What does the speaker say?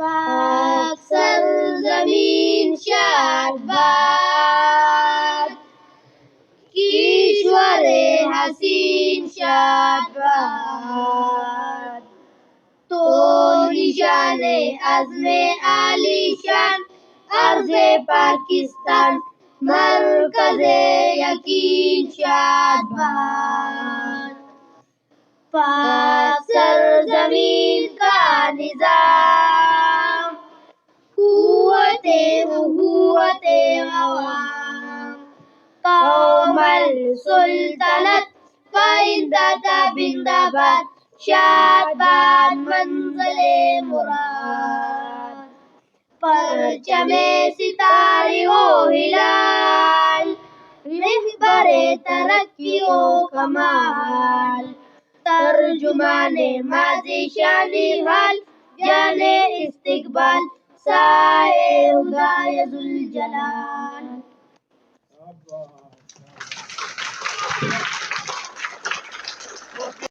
پاک سرزمین شاد باد، کشور حسین شاد باد. تو نشان عزم عالی شان ارض پاکستان، مرکز یقین شاد باد. پاک سرزمین کا نظام، قوت عوام، قوم السلطنت پائندہ زندہ باد، شاد باد منزل مراد. پرچم ستارے و ہلال، رہبر ترقی و کمال، ترجمان ماضی شان حال، جان استقبال، سائے خدائے ذوالجلال.